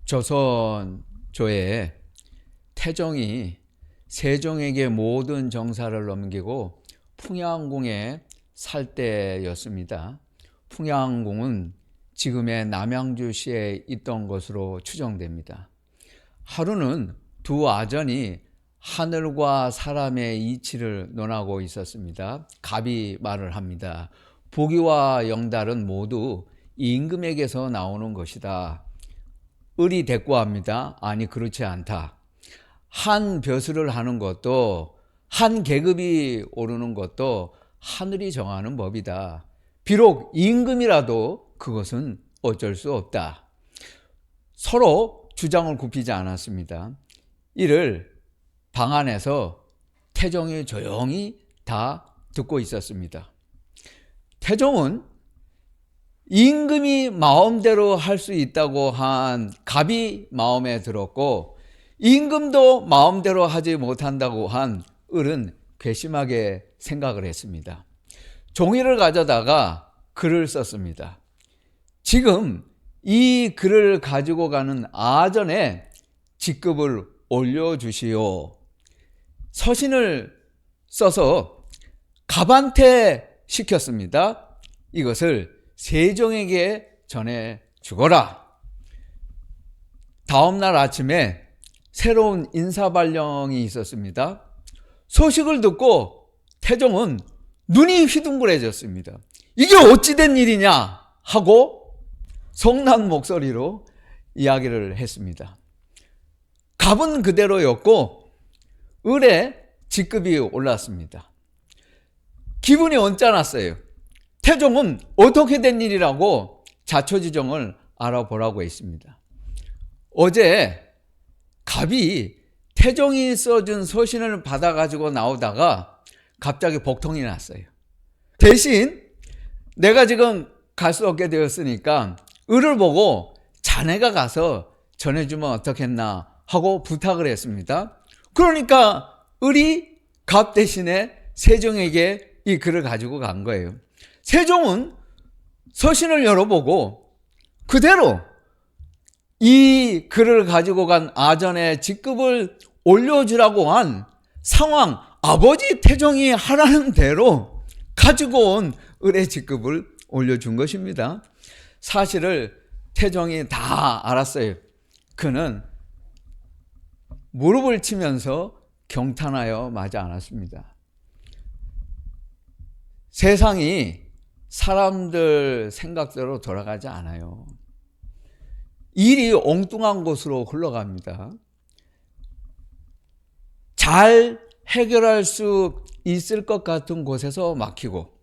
조선조에 태종이 세종에게 모든 정사를 넘기고 풍양궁에 살 때였습니다. 풍양궁은 지금의 남양주시에 있던 것으로 추정됩니다. 하루는 두 아전이 하늘과 사람의 이치를 논하고 있었습니다. 갑이 말을 합니다. 보기와 영달은 모두 임금에게서 나오는 것이다. 을이 대꾸합니다. 아니, 그렇지 않다. 한 벼슬을 하는 것도, 한 계급이 오르는 것도 하늘이 정하는 법이다. 비록 임금이라도 그것은 어쩔 수 없다. 서로 주장을 굽히지 않았습니다. 이를 방 안에서 태종이 조용히 다 듣고 있었습니다. 태종은 임금이 마음대로 할 수 있다고 한 갑이 마음에 들었고, 임금도 마음대로 하지 못한다고 한 을은 괘씸하게 생각을 했습니다. 종이를 가져다가 글을 썼습니다. 지금 이 글을 가지고 가는 아전에 직급을 올려주시오. 서신을 써서 갑한테 시켰습니다. 이것을 세종에게 전해 주거라. 다음 날 아침에 새로운 인사발령이 있었습니다. 소식을 듣고 태종은 눈이 휘둥그레졌습니다. 이게 어찌된 일이냐 하고 성난 목소리로 이야기를 했습니다. 갑은 그대로였고 을의 직급이 올랐습니다. 기분이 언짢았어요. 태종은 어떻게 된 일이라고 자초지종을 알아보라고 했습니다. 어제 갑이 태종이 써준 서신을 받아가지고 나오다가 갑자기 복통이 났어요. 대신 내가 지금 갈 수 없게 되었으니까 을을 보고 자네가 가서 전해주면 어떻겠나 하고 부탁을 했습니다. 그러니까 을이 갑 대신에 세종에게 이 글을 가지고 간 거예요. 세종은 서신을 열어보고 그대로 이 글을 가지고 간 아전의 직급을 올려주라고 한 상황, 아버지 태종이 하라는 대로 가지고 온 을의 직급을 올려준 것입니다. 사실을 태종이 다 알았어요. 그는 무릎을 치면서 경탄하여 마지 않았습니다. 세상이 사람들 생각대로 돌아가지 않아요. 일이 엉뚱한 곳으로 흘러갑니다. 잘 해결할 수 있을 것 같은 곳에서 막히고,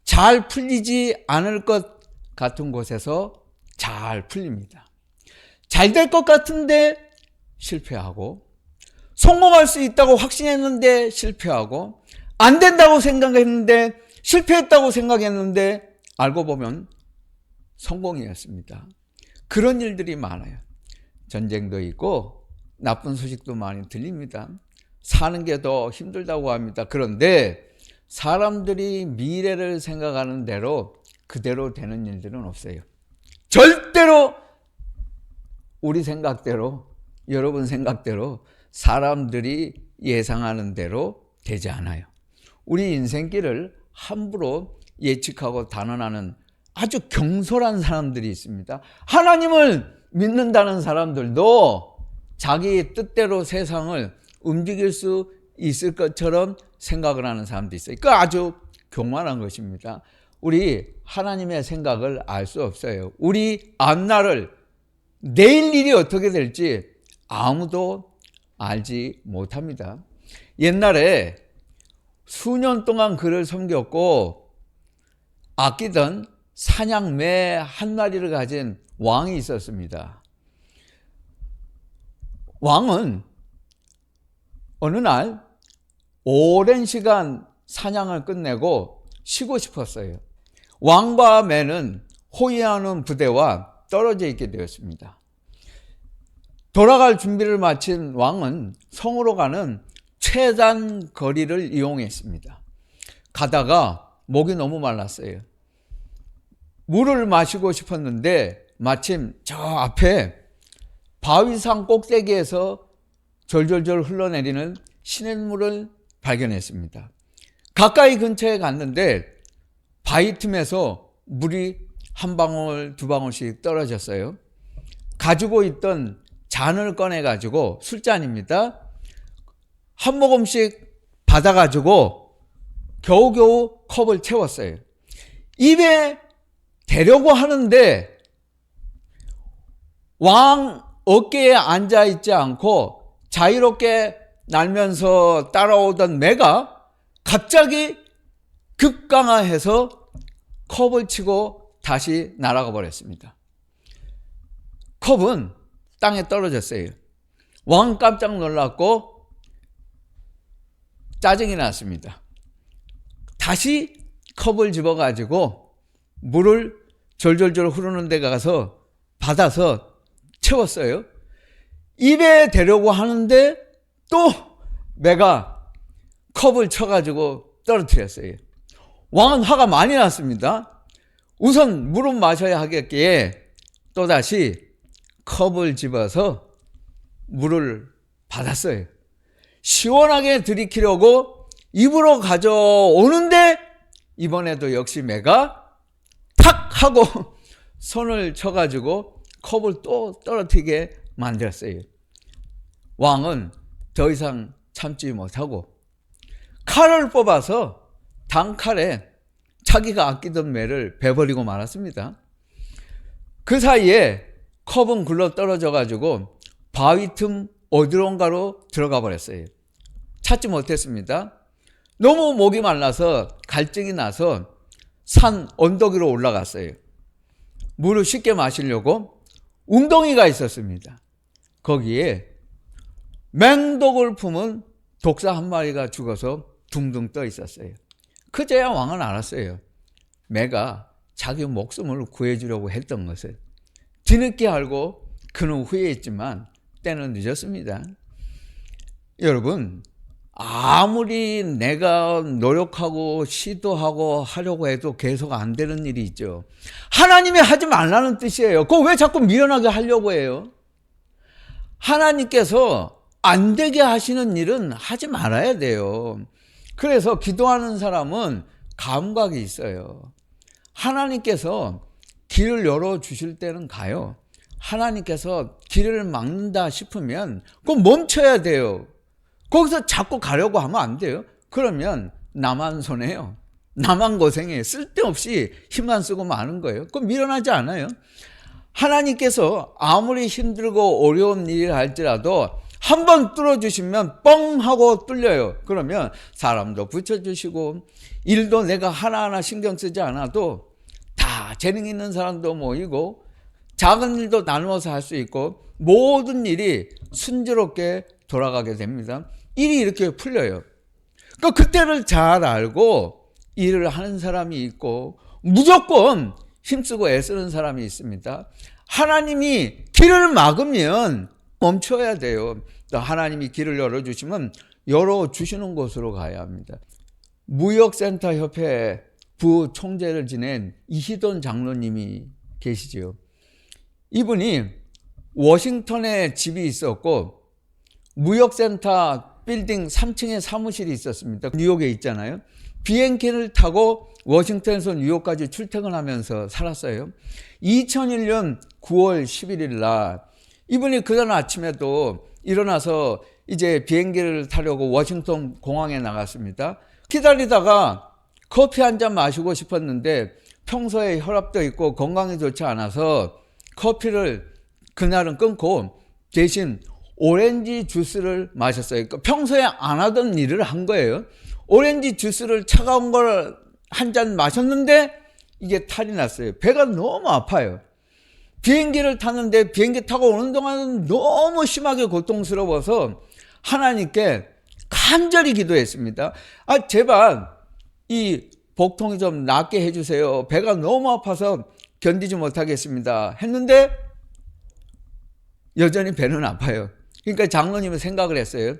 잘 풀리지 않을 것 같은 곳에서 잘 풀립니다. 잘 될 것 같은데 실패하고, 성공할 수 있다고 확신했는데 실패하고, 안 된다고 생각했는데 실패했다고 생각했는데 알고 보면 성공이었습니다. 그런 일들이 많아요. 전쟁도 있고 나쁜 소식도 많이 들립니다. 사는 게 더 힘들다고 합니다. 그런데 사람들이 미래를 생각하는 대로 그대로 되는 일들은 없어요. 절대로 우리 생각대로, 여러분 생각대로 사람들이 예상하는 대로 되지 않아요. 우리 인생길을 함부로 예측하고 단언하는 아주 경솔한 사람들이 있습니다. 하나님을 믿는다는 사람들도 자기 뜻대로 세상을 움직일 수 있을 것처럼 생각을 하는 사람도 있어요. 그 아주 교만한 것입니다. 우리 하나님의 생각을 알 수 없어요. 우리 앞날을, 내일 일이 어떻게 될지 아무도 알지 못합니다. 옛날에 수년 동안 그를 섬겼고 아끼던 사냥 매 한 마리를 가진 왕이 있었습니다. 왕은 어느 날 오랜 시간 사냥을 끝내고 쉬고 싶었어요. 왕과 매는 호위하는 부대와 떨어져 있게 되었습니다. 돌아갈 준비를 마친 왕은 성으로 가는 최단 거리를 이용했습니다. 가다가 목이 너무 말랐어요. 물을 마시고 싶었는데 마침 저 앞에 바위산 꼭대기에서 졸졸졸 흘러내리는 시냇물을 발견했습니다. 가까이 근처에 갔는데 바위 틈에서 물이 한 방울 두 방울씩 떨어졌어요. 가지고 있던 잔을 꺼내가지고, 술잔입니다, 한 모금씩 받아가지고 겨우겨우 컵을 채웠어요. 입에 대려고 하는데 왕 어깨에 앉아있지 않고 자유롭게 날면서 따라오던 매가 갑자기 급강하해서 컵을 치고 다시 날아가 버렸습니다. 컵은 땅에 떨어졌어요. 왕 깜짝 놀랐고 짜증이 났습니다. 다시 컵을 집어가지고 물을 졸졸졸 흐르는 데 가서 받아서 채웠어요. 입에 대려고 하는데 또 매가 컵을 쳐가지고 떨어뜨렸어요. 왕은 화가 많이 났습니다. 우선 물은 마셔야 하겠기에 또다시 컵을 집어서 물을 받았어요. 시원하게 들이키려고 입으로 가져오는데 이번에도 역시 매가 탁 하고 손을 쳐가지고 컵을 또 떨어뜨리게 만들었어요. 왕은 더 이상 참지 못하고 칼을 뽑아서 단칼에 자기가 아끼던 매를 베버리고 말았습니다. 그 사이에 컵은 굴러 떨어져 가지고 바위 틈 어디론가로 들어가 버렸어요. 찾지 못했습니다. 너무 목이 말라서 갈증이 나서 산 언덕 위로 올라갔어요. 물을 쉽게 마시려고 웅덩이가 있었습니다. 거기에 맹독을 품은 독사 한 마리가 죽어서 둥둥 떠 있었어요. 그제야 왕은 알았어요. 매가 자기 목숨을 구해주려고 했던 것을. 뒤늦게 알고 그는 후회했지만 때는 늦었습니다. 여러분, 아무리 내가 노력하고 시도하고 하려고 해도 계속 안 되는 일이 있죠. 하나님이 하지 말라는 뜻이에요. 그거 왜 자꾸 미련하게 하려고 해요? 하나님께서 안 되게 하시는 일은 하지 말아야 돼요. 그래서 기도하는 사람은 감각이 있어요. 하나님께서 길을 열어주실 때는 가요. 하나님께서 길을 막는다 싶으면 그건 멈춰야 돼요. 거기서 자꾸 가려고 하면 안 돼요. 그러면 나만 손해요. 나만 고생해. 쓸데없이 힘만 쓰고 마는 거예요. 그건 미련하지 않아요. 하나님께서 아무리 힘들고 어려운 일을 할지라도 한번 뚫어주시면 뻥 하고 뚫려요. 그러면 사람도 붙여주시고 일도 내가 하나하나 신경 쓰지 않아도 다 재능 있는 사람도 모이고 작은 일도 나누어서 할 수 있고 모든 일이 순조롭게 돌아가게 됩니다. 일이 이렇게 풀려요. 그러니까 그때를 잘 알고 일을 하는 사람이 있고 무조건 힘쓰고 애쓰는 사람이 있습니다. 하나님이 길을 막으면 멈춰야 돼요. 또 하나님이 길을 열어주시면 열어주시는 곳으로 가야 합니다. 무역센터 협회 부총재를 지낸 이희돈 장로님이 계시죠. 이분이 워싱턴에 집이 있었고 무역센터 빌딩 3층에 사무실이 있었습니다. 뉴욕에 있잖아요. 비행기를 타고 워싱턴에서 뉴욕까지 출퇴근하면서 살았어요. 2001년 9월 11일 날 이분이 그날 아침에도 일어나서 이제 비행기를 타려고 워싱턴 공항에 나갔습니다. 기다리다가 커피 한 잔 마시고 싶었는데 평소에 혈압도 있고 건강이 좋지 않아서 커피를 그날은 끊고 대신 오렌지 주스를 마셨어요. 그러니까 평소에 안 하던 일을 한 거예요. 오렌지 주스를 차가운 걸 한 잔 마셨는데 이게 탈이 났어요. 배가 너무 아파요. 비행기를 탔는데 비행기 타고 오는 동안은 너무 심하게 고통스러워서 하나님께 간절히 기도했습니다. 제발 이 복통이 좀 낫게 해주세요. 배가 너무 아파서 견디지 못하겠습니다. 했는데 여전히 배는 아파요. 그러니까 장로님은 생각을 했어요.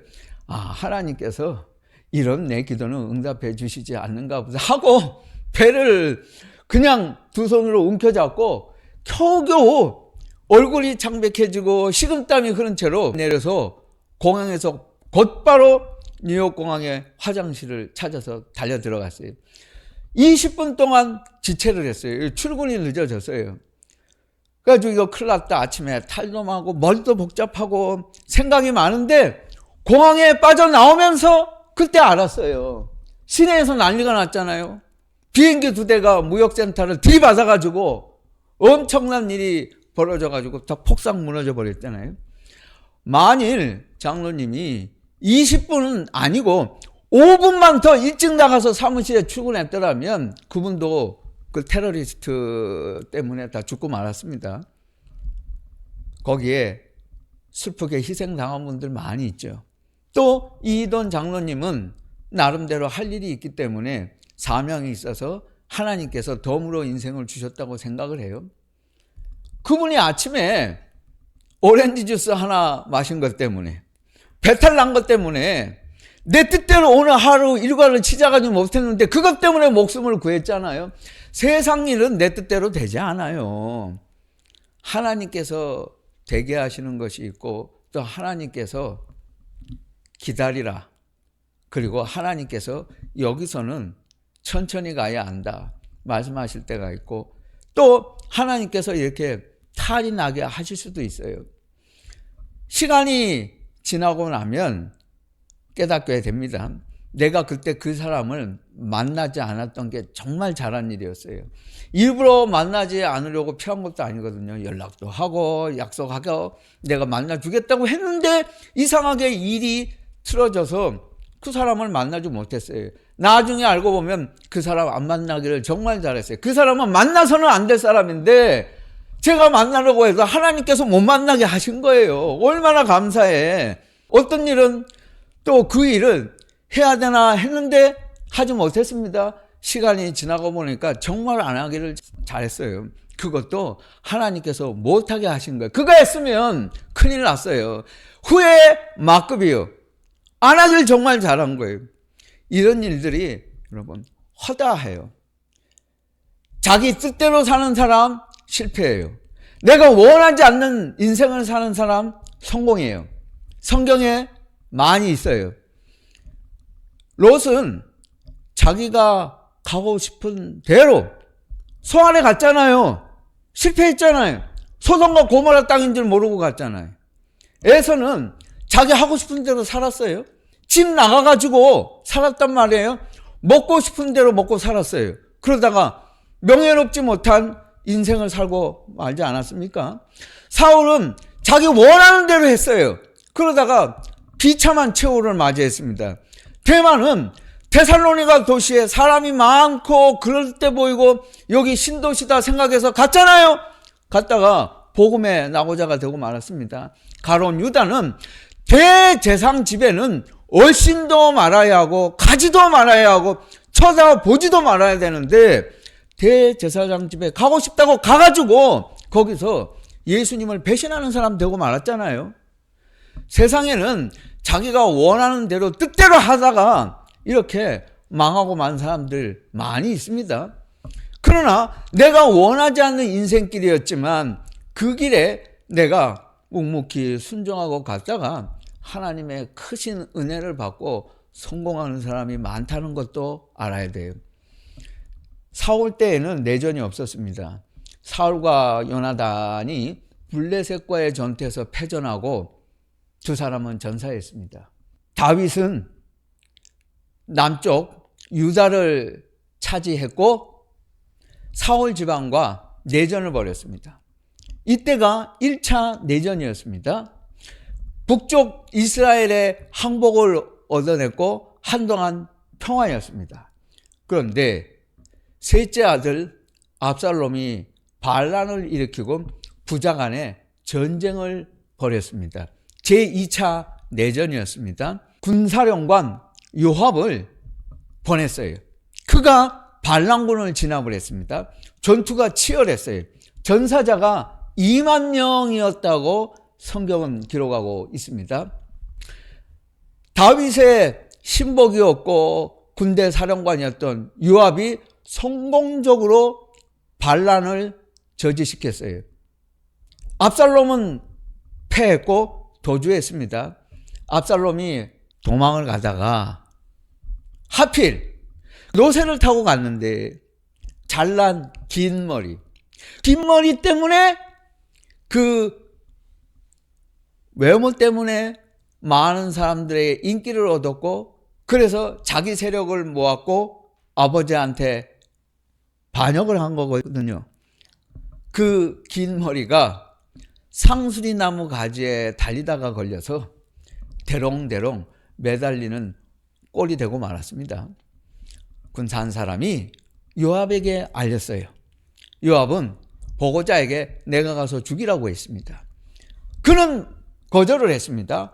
하나님께서 이런 내 기도는 응답해 주시지 않는가 보다 하고 배를 그냥 두 손으로 움켜잡고 겨우겨우 얼굴이 창백해지고 식은땀이 흐른 채로 내려서 공항에서 곧바로 뉴욕 공항에 화장실을 찾아서 달려 들어갔어요. 20분 동안 지체를 했어요. 출근이 늦어졌어요. 그래가지고 이거 큰일 났다. 아침에 탈도 나고 머리도 복잡하고 생각이 많은데 공항에 빠져나오면서 그때 알았어요. 시내에서 난리가 났잖아요. 비행기 2대가 무역센터를 들이받아가지고 엄청난 일이 벌어져가지고 다 폭삭 무너져 버렸잖아요. 만일 장로님이 20분은 아니고 5분만 더 일찍 나가서 사무실에 출근했더라면 그분도 그 테러리스트 때문에 다 죽고 말았습니다. 거기에 슬프게 희생당한 분들 많이 있죠. 또 이don 장로님은 나름대로 할 일이 있기 때문에 사명이 있어서 하나님께서 덤으로 인생을 주셨다고 생각을 해요. 그분이 아침에 오렌지 주스 하나 마신 것 때문에, 배탈 난 것 때문에 내 뜻대로 오늘 하루 일과를 치자가지고 못했는데 그것 때문에 목숨을 구했잖아요. 세상 일은 내 뜻대로 되지 않아요. 하나님께서 되게 하시는 것이 있고 또 하나님께서 기다리라. 그리고 하나님께서 여기서는 천천히 가야 한다 말씀하실 때가 있고 또 하나님께서 이렇게 탈이 나게 하실 수도 있어요. 시간이 지나고 나면 깨닫게 됩니다. 내가 그때 그 사람을 만나지 않았던 게 정말 잘한 일이었어요. 일부러 만나지 않으려고 피한 것도 아니거든요. 연락도 하고 약속하고 내가 만나주겠다고 했는데 이상하게 일이 틀어져서 그 사람을 만나지 못했어요. 나중에 알고 보면 그 사람 안 만나기를 정말 잘했어요. 그 사람은 만나서는 안 될 사람인데 제가 만나려고 해서 하나님께서 못 만나게 하신 거예요. 얼마나 감사해. 어떤 일은 또 그 일을 해야 되나 했는데 하지 못했습니다. 시간이 지나고 보니까 정말 안 하기를 잘했어요. 그것도 하나님께서 못하게 하신 거예요. 그거 했으면 큰일 났어요. 후회 막급이요. 안 하길 정말 잘한 거예요. 이런 일들이 여러분 허다해요. 자기 뜻대로 사는 사람 실패해요. 내가 원하지 않는 인생을 사는 사람 성공해요. 성경에 많이 있어요. 롯은 자기가 가고 싶은 대로 소안에 갔잖아요. 실패했잖아요. 소돔과 고모라 땅인 줄 모르고 갔잖아요. 에서는 자기 하고 싶은 대로 살았어요. 집 나가가지고 살았단 말이에요. 먹고 싶은 대로 먹고 살았어요. 그러다가 명예롭지 못한 인생을 살고 말지 않았습니까? 사울은 자기 원하는 대로 했어요. 그러다가 비참한 최후를 맞이했습니다. 대만은 데살로니가 도시에 사람이 많고 그럴 때 보이고 여기 신도시다 생각해서 갔잖아요. 갔다가 복음의 낙오자가 되고 말았습니다. 가론 유다는 대제상 집에는 얼씬도 말아야 하고 가지도 말아야 하고 쳐다보지도 말아야 되는데 대제사장 집에 가고 싶다고 가가지고 거기서 예수님을 배신하는 사람 되고 말았잖아요. 세상에는 자기가 원하는 대로 뜻대로 하다가 이렇게 망하고 만 사람들 많이 있습니다. 그러나 내가 원하지 않는 인생길이었지만 그 길에 내가 묵묵히 순종하고 갔다가 하나님의 크신 은혜를 받고 성공하는 사람이 많다는 것도 알아야 돼요. 사울 때에는 내전이 없었습니다. 사울과 요나단이 블레셋과의 전투에서 패전하고 두 사람은 전사했습니다. 다윗은 남쪽 유다를 차지했고 사울 지방과 내전을 벌였습니다. 이때가 1차 내전이었습니다. 북쪽 이스라엘의 항복을 얻어냈고 한동안 평화였습니다. 그런데 셋째 아들 압살롬이 반란을 일으키고 부자 간에 전쟁을 벌였습니다. 제2차 내전이었습니다. 군사령관 요압을 보냈어요. 그가 반란군을 진압을 했습니다. 전투가 치열했어요. 전사자가 2만 명이었다고 성경은 기록하고 있습니다. 다윗의 신복이었고 군대 사령관이었던 요압이 성공적으로 반란을 저지시켰어요. 압살롬은 패했고 도주했습니다. 압살롬이 도망을 가다가 하필 노새를 타고 갔는데 잘난 긴 머리 때문에 그 외모 때문에 많은 사람들의 인기를 얻었고, 그래서 자기 세력을 모았고 아버지한테 반역을 한 거거든요. 그 긴 머리가 상수리 나무 가지에 달리다가 걸려서 대롱대롱 매달리는 꼴이 되고 말았습니다. 군사 한 사람이 요압에게 알렸어요. 요압은 보고자에게 내가 가서 죽이라고 했습니다. 그는 거절을 했습니다.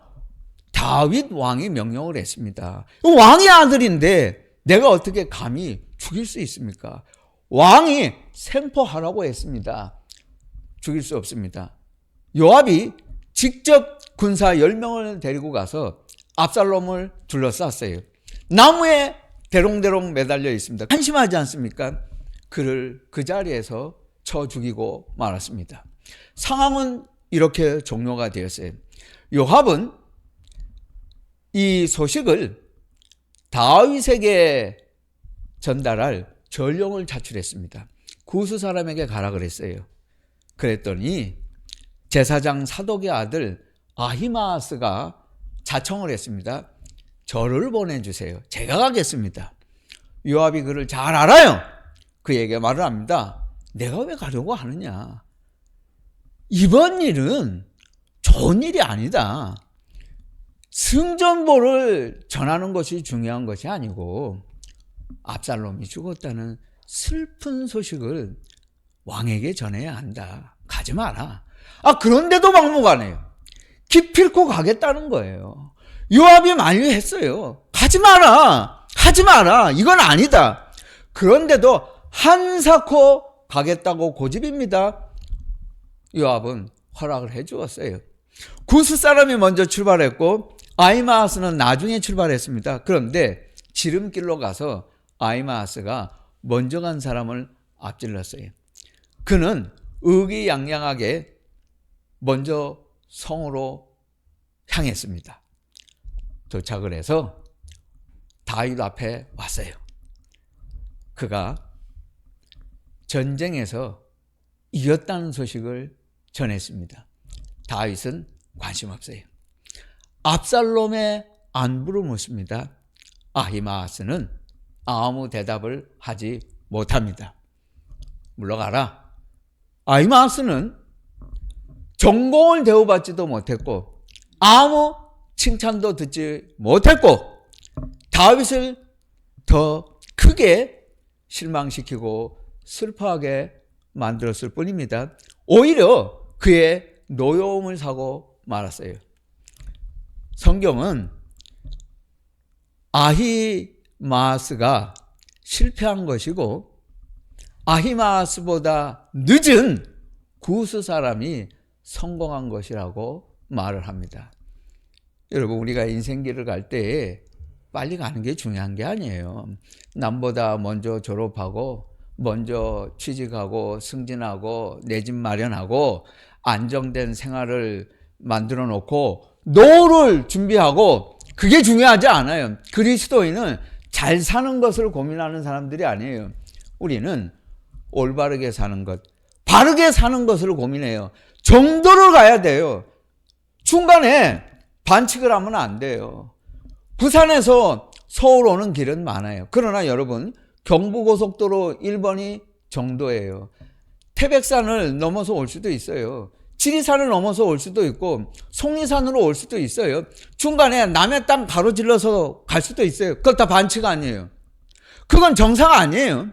다윗 왕이 명령을 했습니다. 왕의 아들인데 내가 어떻게 감히 죽일 수 있습니까? 왕이 생포하라고 했습니다. 죽일 수 없습니다. 요압이 직접 군사 10명을 데리고 가서 압살롬을 둘러쌌어요. 나무에 대롱대롱 매달려 있습니다. 한심하지 않습니까? 그를 그 자리에서 쳐 죽이고 말았습니다. 상황은 이렇게 종료가 되었어요. 요압은 이 소식을 다윗에게 전달할 전령을 자출했습니다. 구스 사람에게 가라 그랬어요. 그랬더니 제사장 사독의 아들 아히마아스가 자청을 했습니다. 저를 보내주세요. 제가 가겠습니다. 요압이 그를 잘 알아요. 그에게 말을 합니다. 내가 왜 가려고 하느냐. 이번 일은 좋은 일이 아니다. 승전보를 전하는 것이 중요한 것이 아니고 압살롬이 죽었다는 슬픈 소식을 왕에게 전해야 한다. 가지 마라. 그런데도 막무가내요. 기필코 가겠다는 거예요. 요압이 만류했어요. 가지 마라. 하지 마라. 이건 아니다. 그런데도 한사코 가겠다고 고집입니다. 요압은 허락을 해 주었어요. 구스 사람이 먼저 출발했고 아히마아스는 나중에 출발했습니다. 그런데 지름길로 가서 아히마아스가 먼저 간 사람을 앞질렀어요. 그는 의기양양하게 먼저 성으로 향했습니다. 도착을 해서 다윗 앞에 왔어요. 그가 전쟁에서 이겼다는 소식을 전했습니다. 다윗은 관심 없어요. 압살롬의 안부를 묻습니다. 아히마아스는 아무 대답을 하지 못합니다. 물러가라. 아히마아스는 전공을 대우받지도 못했고 아무 칭찬도 듣지 못했고 다윗을 더 크게 실망시키고 슬퍼하게 만들었을 뿐입니다. 오히려 그의 노여움을 사고 말았어요. 성경은 아히마아스가 실패한 것이고 아히마아스보다 늦은 구스 사람이 성공한 것이라고 말을 합니다. 여러분, 우리가 인생길을 갈 때 빨리 가는 게 중요한 게 아니에요. 남보다 먼저 졸업하고 먼저 취직하고 승진하고 내 집 마련하고 안정된 생활을 만들어 놓고 노후를 준비하고 그게 중요하지 않아요. 그리스도인은 잘 사는 것을 고민하는 사람들이 아니에요. 우리는 올바르게 사는 것, 바르게 사는 것을 고민해요. 정도를 가야 돼요. 중간에 반칙을 하면 안 돼요. 부산에서 서울 오는 길은 많아요. 그러나 여러분, 경부고속도로 1번이 정도예요. 태백산을 넘어서 올 수도 있어요. 지리산을 넘어서 올 수도 있고 속리산으로 올 수도 있어요. 중간에 남의 땅 가로질러서 갈 수도 있어요. 그것 다 반칙 아니에요. 그건 정상 아니에요.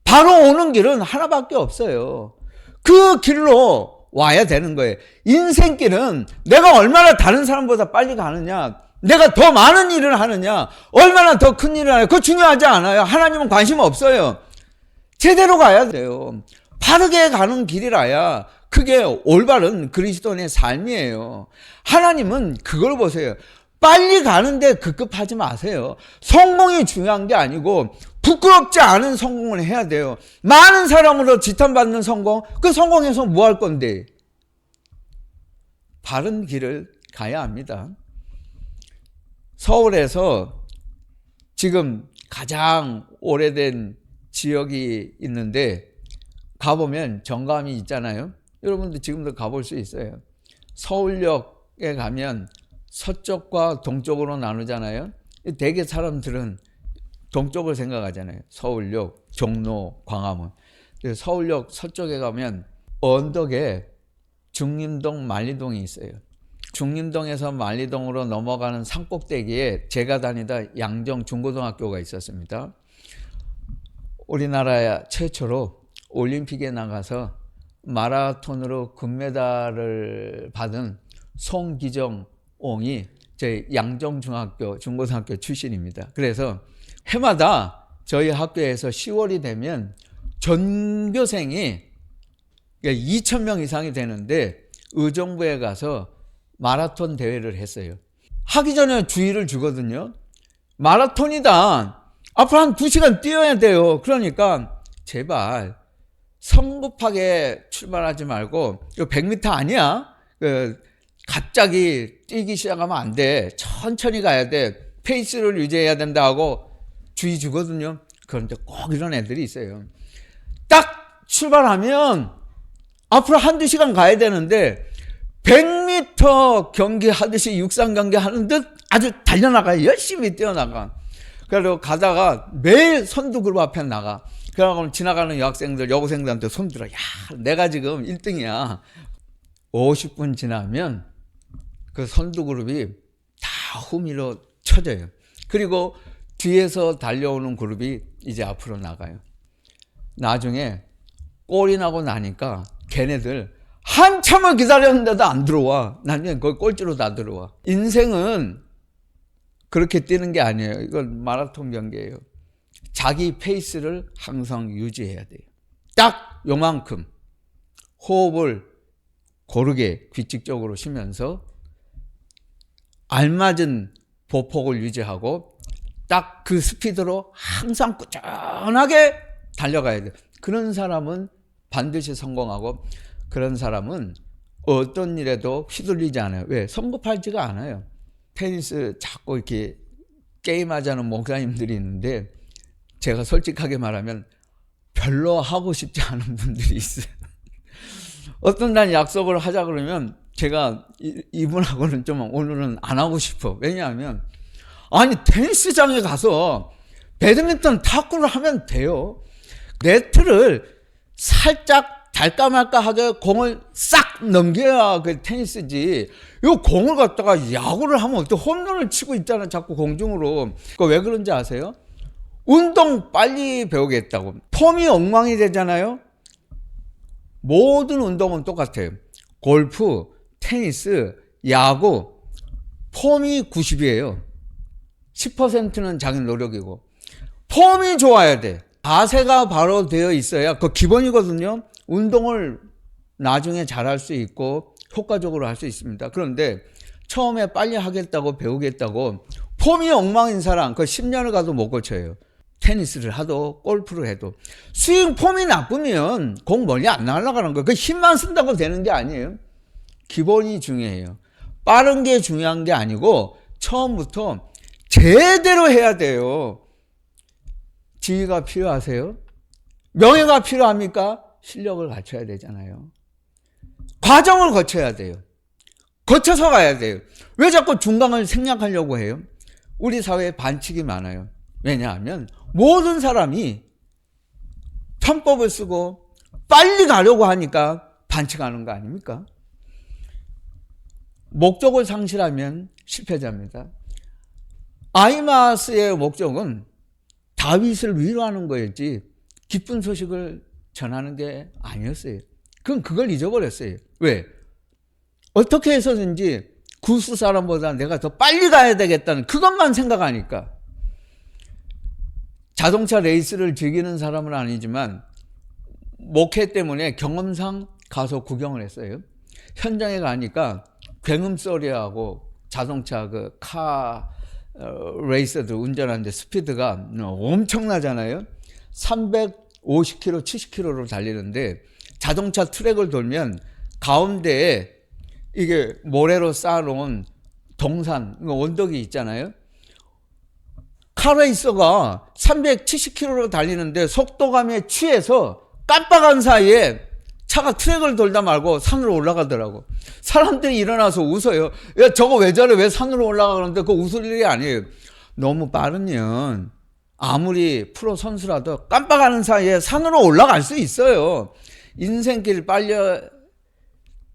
바로 오는 길은 하나밖에 없어요. 그 길로 와야 되는 거예요. 인생길은 내가 얼마나 다른 사람보다 빨리 가느냐, 내가 더 많은 일을 하느냐, 얼마나 더 큰 일을 하느냐, 그거 중요하지 않아요. 하나님은 관심 없어요. 제대로 가야 돼요. 바르게 가는 길이라야 그게 올바른 그리스도인의 삶이에요. 하나님은 그걸 보세요. 빨리 가는데 급급하지 마세요. 성공이 중요한 게 아니고 부끄럽지 않은 성공을 해야 돼요. 많은 사람으로 지탄받는 성공, 그 성공해서 뭐 할 건데? 바른 길을 가야 합니다. 서울에서 지금 가장 오래된 지역이 있는데 가보면 정감이 있잖아요. 여러분도 지금도 가볼 수 있어요. 서울역에 가면 서쪽과 동쪽으로 나누잖아요. 대개 사람들은 동쪽을 생각하잖아요. 서울역, 종로, 광화문. 서울역 서쪽에 가면 언덕에 중림동, 만리동이 있어요. 중림동에서 만리동으로 넘어가는 산꼭대기에 제가 다니다 양정 중고등학교가 있었습니다. 우리나라 최초로 올림픽에 나가서 마라톤으로 금메달을 받은 송기정옹이 제 양정중학교 중고등학교 출신입니다. 그래서 해마다 저희 학교에서 10월이 되면 전교생이 2,000명 이상이 되는데 의정부에 가서 마라톤 대회를 했어요. 하기 전에 주의를 주거든요. 마라톤이다. 앞으로 한 2시간 뛰어야 돼요. 그러니까 제발 성급하게 출발하지 말고 이거 100m 아니야. 갑자기 뛰기 시작하면 안 돼. 천천히 가야 돼. 페이스를 유지해야 된다 하고 주의 주거든요. 그런데 꼭 이런 애들이 있어요. 딱 출발하면 앞으로 한두 시간 가야 되는데 100m 경기 하듯이 육상 경기 하는 듯 아주 달려나가요. 열심히 뛰어나가. 그래서 가다가 매일 선두 그룹 앞에 나가. 그러고 지나가는 여학생들, 여고생들한테 손들어. 야, 내가 지금 1등이야. 50분 지나면 그 선두 그룹이 다 후미로 쳐져요. 그리고 뒤에서 달려오는 그룹이 이제 앞으로 나가요. 나중에 골이 나고 나니까 걔네들 한참을 기다렸는데도 안 들어와. 나중에 거의 꼴찌로 다 들어와. 인생은 그렇게 뛰는 게 아니에요. 이건 마라톤 경기예요. 자기 페이스를 항상 유지해야 돼요. 딱 요만큼 호흡을 고르게 규칙적으로 쉬면서 알맞은 보폭을 유지하고 딱 그 스피드로 항상 꾸준하게 달려가야 돼요. 그런 사람은 반드시 성공하고 그런 사람은 어떤 일에도 휘둘리지 않아요. 왜? 성급하지가 않아요. 테니스 자꾸 이렇게 게임하자는 목사님들이 있는데 제가 솔직하게 말하면 별로 하고 싶지 않은 분들이 있어요. 어떤 날 약속을 하자 그러면 제가 이분하고는 좀 오늘은 안 하고 싶어. 왜냐하면 아니 테니스장에 가서 배드민턴 탁구를 하면 돼요. 네트를 살짝 달까 말까 하게 공을 싹 넘겨야 그 테니스지. 이 공을 갖다가 야구를 하면 어때? 홈런을 치고 있잖아. 자꾸 공중으로. 왜 그런지 아세요? 운동 빨리 배우겠다고. 폼이 엉망이 되잖아요. 모든 운동은 똑같아요. 골프, 테니스, 야구 폼이 90이에요. 10%는 자기 노력이고 폼이 좋아야 돼. 자세가 바로 되어 있어야 그 기본이거든요. 운동을 나중에 잘할 수 있고 효과적으로 할 수 있습니다. 그런데 처음에 빨리 하겠다고 배우겠다고 폼이 엉망인 사람 그 10년을 가도 못 고쳐요. 테니스를 하도 골프를 해도 스윙 폼이 나쁘면 공 멀리 안 날아가는 거예요. 그 힘만 쓴다고 되는 게 아니에요. 기본이 중요해요. 빠른 게 중요한 게 아니고 처음부터 제대로 해야 돼요. 지위가 필요하세요? 명예가 필요합니까? 실력을 갖춰야 되잖아요. 과정을 거쳐야 돼요. 거쳐서 가야 돼요. 왜 자꾸 중간을 생략하려고 해요? 우리 사회에 반칙이 많아요. 왜냐하면 모든 사람이 편법을 쓰고 빨리 가려고 하니까 반칙하는 거 아닙니까? 목적을 상실하면 실패자입니다. 아히마스의 목적은 다윗을 위로하는 거였지 기쁜 소식을 전하는 게 아니었어요. 그걸 잊어버렸어요. 왜? 어떻게 해서든지 구스 사람보다 내가 더 빨리 가야 되겠다는 그것만 생각하니까. 자동차 레이스를 즐기는 사람은 아니지만 목회 때문에 경험상 가서 구경을 했어요. 현장에 가니까 굉음 소리하고 자동차 카 레이서들 운전하는데 스피드가 엄청나잖아요. 350km, 70km로 달리는데 자동차 트랙을 돌면 가운데에 이게 모래로 쌓아놓은 동산, 언덕이 있잖아요. 카레이서가 370km로 달리는데 속도감에 취해서 깜빡한 사이에 차가 트랙을 돌다 말고 산으로 올라가더라고. 사람들이 일어나서 웃어요. 야, 저거 왜 저래? 왜 산으로 올라가는데? 그거 웃을 일이 아니에요. 너무 빠르면 아무리 프로 선수라도 깜빡하는 사이에 산으로 올라갈 수 있어요. 인생길 빨리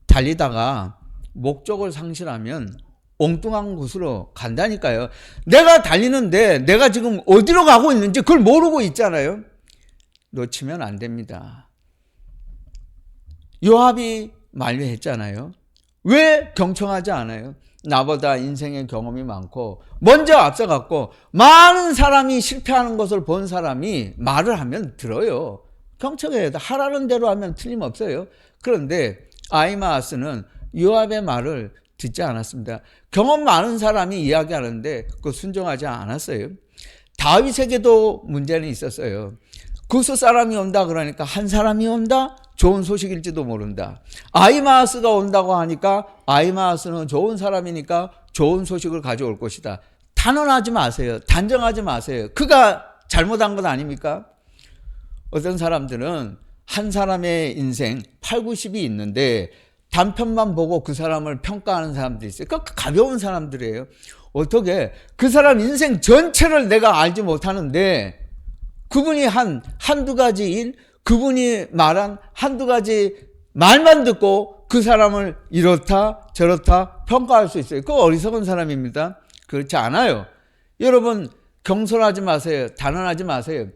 달리다가 목적을 상실하면 엉뚱한 곳으로 간다니까요. 내가 달리는데 내가 지금 어디로 가고 있는지 그걸 모르고 있잖아요. 놓치면 안 됩니다. 요압이 만류했잖아요. 왜 경청하지 않아요? 나보다 인생의 경험이 많고 먼저 앞서갔고 많은 사람이 실패하는 것을 본 사람이 말을 하면 들어요. 경청해야 돼. 하라는 대로 하면 틀림없어요. 그런데 아히마아스는 요압의 말을 듣지 않았습니다. 경험 많은 사람이 이야기하는데 그 순종하지 않았어요. 다윗에게도 문제는 있었어요. 구스 사람이 온다 그러니까 한 사람이 온다? 좋은 소식일지도 모른다. 아히마아스가 온다고 하니까 아히마아스는 좋은 사람이니까 좋은 소식을 가져올 것이다. 단언하지 마세요. 단정하지 마세요. 그가 잘못한 것 아닙니까? 어떤 사람들은 한 사람의 인생 8, 90이 있는데 단편만 보고 그 사람을 평가하는 사람들이 있어요. 그 가벼운 사람들이에요. 어떻게 그 사람 인생 전체를 내가 알지 못하는데 그분이 한두 가지 일, 그분이 말한 한두 가지 말만 듣고 그 사람을 이렇다 저렇다 평가할 수 있어요. 그거 어리석은 사람입니다. 그렇지 않아요. 여러분 경솔하지 마세요. 단언하지 마세요.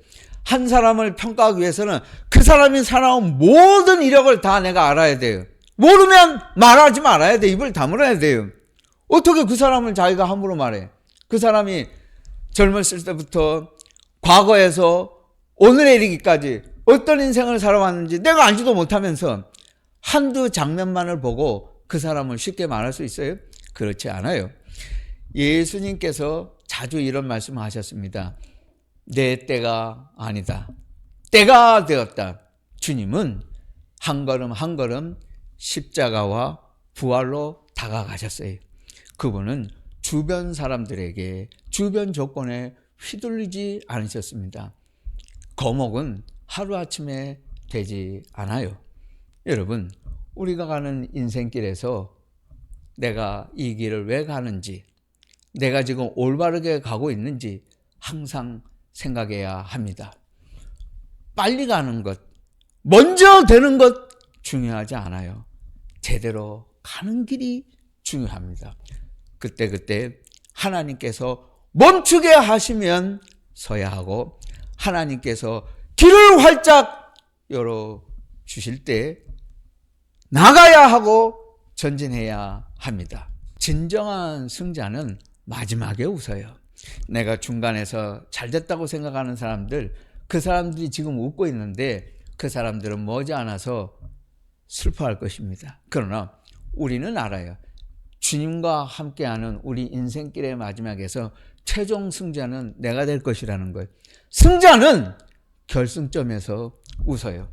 한 사람을 평가하기 위해서는 그 사람이 살아온 모든 이력을 다 내가 알아야 돼요. 모르면 말하지 말아야 돼. 입을 다물어야 돼요. 어떻게 그 사람을 자기가 함부로 말해? 그 사람이 젊었을 때부터 과거에서 오늘에 이르기까지 어떤 인생을 살아왔는지 내가 알지도 못하면서 한두 장면만을 보고 그 사람을 쉽게 말할 수 있어요? 그렇지 않아요. 예수님께서 자주 이런 말씀을 하셨습니다. 내 때가 아니다. 때가 되었다. 주님은 한 걸음 한 걸음 십자가와 부활로 다가가셨어요. 그분은 주변 사람들에게 주변 조건에 휘둘리지 않으셨습니다. 거목은 하루아침에 되지 않아요. 여러분, 우리가 가는 인생길에서 내가 이 길을 왜 가는지, 내가 지금 올바르게 가고 있는지 항상 생각해야 합니다. 빨리 가는 것, 먼저 되는 것 중요하지 않아요. 제대로 가는 길이 중요합니다. 그때 하나님께서 멈추게 하시면 서야 하고 하나님께서 길을 활짝 열어주실 때 나가야 하고 전진해야 합니다. 진정한 승자는 마지막에 웃어요. 내가 중간에서 잘됐다고 생각하는 사람들, 그 사람들이 지금 웃고 있는데 그 사람들은 머지않아서 슬퍼할 것입니다. 그러나 우리는 알아요. 주님과 함께하는 우리 인생길의 마지막에서 최종 승자는 내가 될 것이라는 거예요. 승자는 결승점에서 웃어요.